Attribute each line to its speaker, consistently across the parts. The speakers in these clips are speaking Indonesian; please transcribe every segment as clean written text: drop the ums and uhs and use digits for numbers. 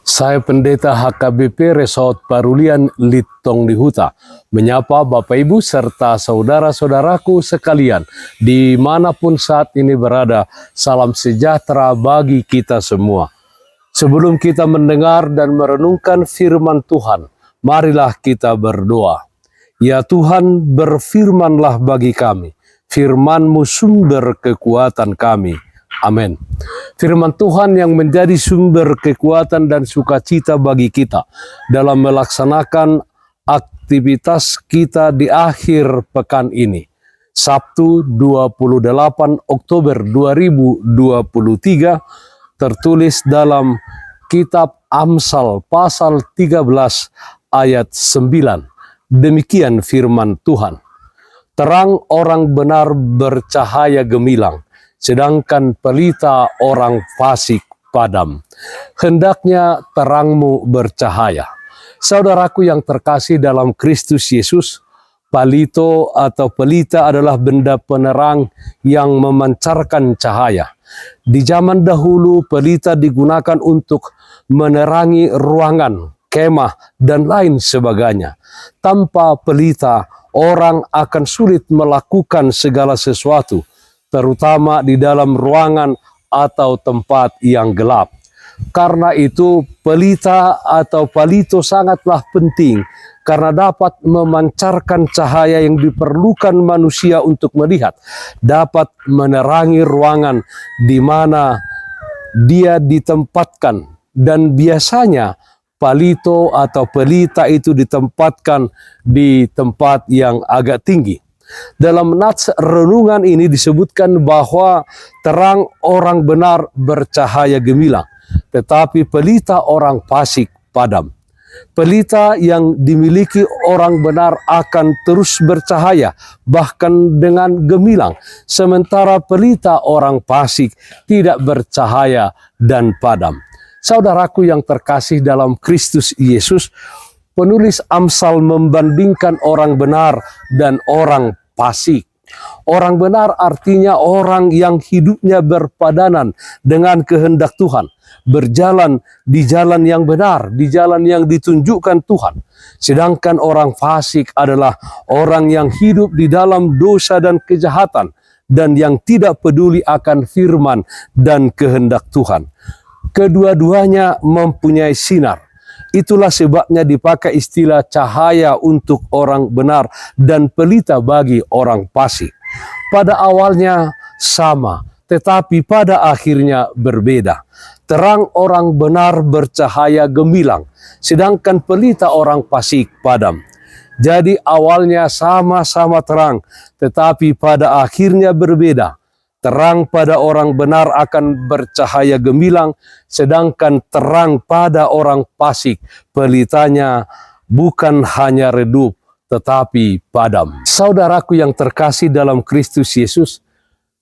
Speaker 1: Saya Pendeta HKBP Resort Parulian Litong Lihuta menyapa Bapak Ibu serta saudara-saudaraku sekalian dimanapun saat ini berada. Salam sejahtera bagi kita semua. Sebelum kita mendengar dan merenungkan firman Tuhan, marilah kita berdoa. Ya Tuhan, berfirmanlah bagi kami, firman-Mu sumber kekuatan kami. Amin. Firman Tuhan yang menjadi sumber kekuatan dan sukacita bagi kita dalam melaksanakan aktivitas kita di akhir pekan ini. Sabtu 28 Oktober 2023 tertulis dalam kitab Amsal pasal 13 ayat 9. Demikian firman Tuhan. Terang orang benar bercahaya gemilang, sedangkan pelita orang fasik padam. Hendaknya terangmu bercahaya. Saudaraku yang terkasih dalam Kristus Yesus, palito atau pelita adalah benda penerang yang memancarkan cahaya. Di zaman dahulu, pelita digunakan untuk menerangi ruangan, kemah, dan lain sebagainya. Tanpa pelita, orang akan sulit melakukan segala sesuatu, terutama di dalam ruangan atau tempat yang gelap. Karena itu pelita atau palito sangatlah penting karena dapat memancarkan cahaya yang diperlukan manusia untuk melihat, dapat menerangi ruangan di mana dia ditempatkan, dan biasanya palito atau pelita itu ditempatkan di tempat yang agak tinggi. Dalam nats renungan ini disebutkan bahwa terang orang benar bercahaya gemilang, tetapi pelita orang fasik padam. Pelita yang dimiliki orang benar akan terus bercahaya, bahkan dengan gemilang, sementara pelita orang fasik tidak bercahaya dan padam. Saudaraku yang terkasih dalam Kristus Yesus, penulis Amsal membandingkan orang benar dan orang fasik. Orang benar artinya orang yang hidupnya berpadanan dengan kehendak Tuhan, berjalan di jalan yang benar, di jalan yang ditunjukkan Tuhan. Sedangkan orang fasik adalah orang yang hidup di dalam dosa dan kejahatan, dan yang tidak peduli akan firman dan kehendak Tuhan. Kedua-duanya mempunyai sinar. Itulah sebabnya dipakai istilah cahaya untuk orang benar dan pelita bagi orang fasik. Pada awalnya sama, tetapi pada akhirnya berbeda. Terang orang benar bercahaya gemilang, sedangkan pelita orang fasik padam. Jadi awalnya sama-sama terang, tetapi pada akhirnya berbeda. Terang pada orang benar akan bercahaya gemilang, sedangkan terang pada orang fasik, pelitanya bukan hanya redup, tetapi padam. Saudaraku yang terkasih dalam Kristus Yesus,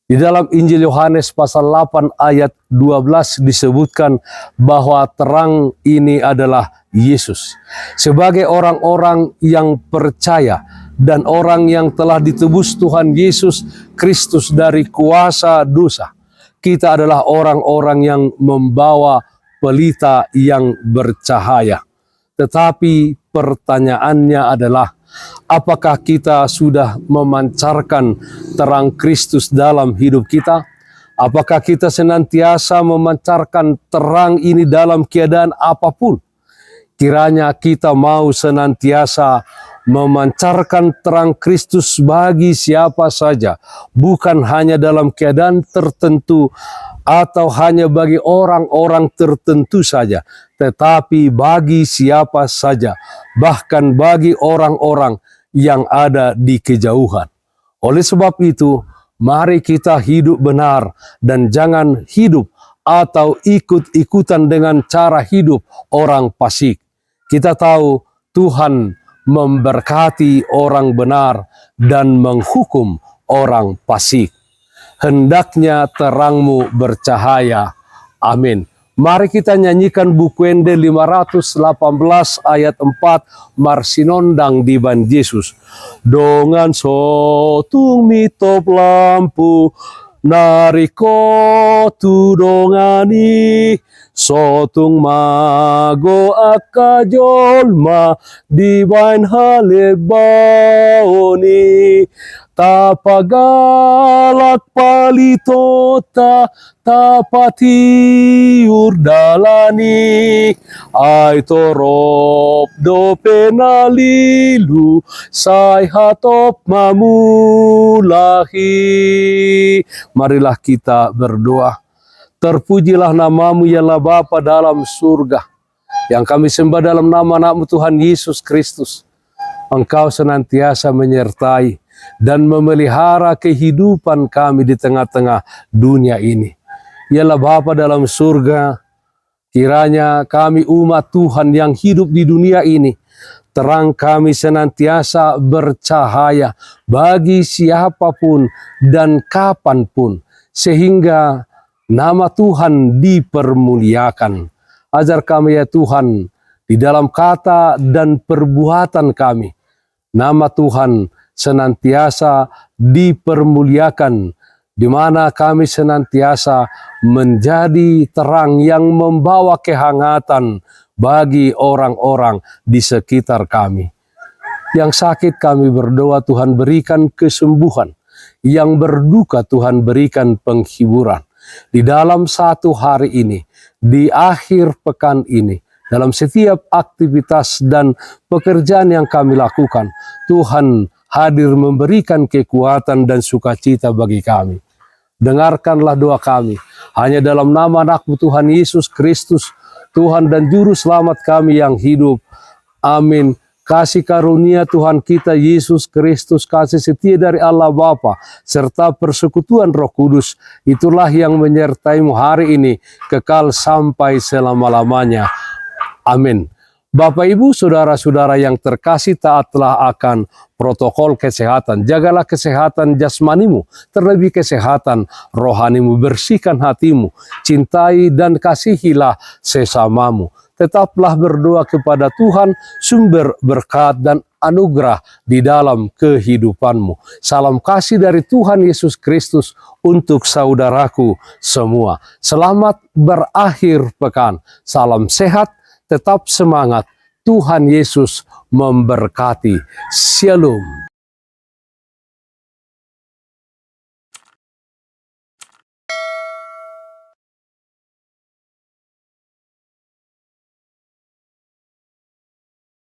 Speaker 1: di dalam Injil Yohanes pasal 8 ayat 12 disebutkan bahwa terang ini adalah Yesus. Sebagai orang-orang yang percaya dan orang yang telah ditebus Tuhan Yesus Kristus dari kuasa dosa, kita adalah orang-orang yang membawa pelita yang bercahaya. Tetapi pertanyaannya adalah, apakah kita sudah memancarkan terang Kristus dalam hidup kita? Apakah kita senantiasa memancarkan terang ini dalam keadaan apapun? Kiranya kita mau senantiasa memancarkan terang Kristus bagi siapa saja, bukan hanya dalam keadaan tertentu atau hanya bagi orang-orang tertentu saja, tetapi bagi siapa saja, bahkan bagi orang-orang yang ada di kejauhan. Oleh sebab itu, mari kita hidup benar dan jangan hidup atau ikut-ikutan dengan cara hidup orang fasik. Kita tahu Tuhan memberkati orang benar dan menghukum orang fasik. Hendaknya terangmu bercahaya. Amin. Mari kita nyanyikan buku Ende 518 ayat 4, Marsinondang di Ban Yesus. Dongan sotung mitop lampu nariko tudongani sotung mago akajolma dibain halek baoni tapagalak palitota tapati urdalani ai torop do penalilu sai hatop mamulahi. Marilah kita berdoa. Terpujilah namamu ya Allah Bapa dalam surga, yang kami sembah dalam nama anak-Mu Tuhan Yesus Kristus. Engkau senantiasa menyertai dan memelihara kehidupan kami di tengah-tengah dunia ini. Ya Allah Bapa dalam surga, kiranya kami umat Tuhan yang hidup di dunia ini, terang kami senantiasa bercahaya bagi siapapun dan kapanpun, sehingga nama Tuhan dipermuliakan. Ajar kami ya Tuhan, di dalam kata dan perbuatan kami, nama Tuhan senantiasa dipermuliakan, di mana kami senantiasa menjadi terang yang membawa kehangatan bagi orang-orang di sekitar kami. Yang sakit kami berdoa Tuhan berikan kesembuhan, yang berduka Tuhan berikan penghiburan. Di dalam satu hari ini, di akhir pekan ini, dalam setiap aktivitas dan pekerjaan yang kami lakukan, Tuhan hadir memberikan kekuatan dan sukacita bagi kami. Dengarkanlah doa kami, hanya dalam nama anak-Mu Tuhan Yesus Kristus, Tuhan dan Juru Selamat kami yang hidup. Amin. Kasih karunia Tuhan kita Yesus Kristus, kasih setia dari Allah Bapa, serta persekutuan Roh Kudus, itulah yang menyertai-Mu hari ini, kekal sampai selama-lamanya. Amin. Bapak, Ibu, saudara-saudara yang terkasih, taatlah akan protokol kesehatan. Jagalah kesehatan jasmanimu, terlebih kesehatan rohanimu. Bersihkan hatimu, cintai dan kasihilah sesamamu. Tetaplah berdoa kepada Tuhan, sumber berkat dan anugerah di dalam kehidupanmu. Salam kasih dari Tuhan Yesus Kristus untuk saudaraku semua. Selamat berakhir pekan. Salam sehat, tetap semangat. Tuhan Yesus memberkati. Shalom.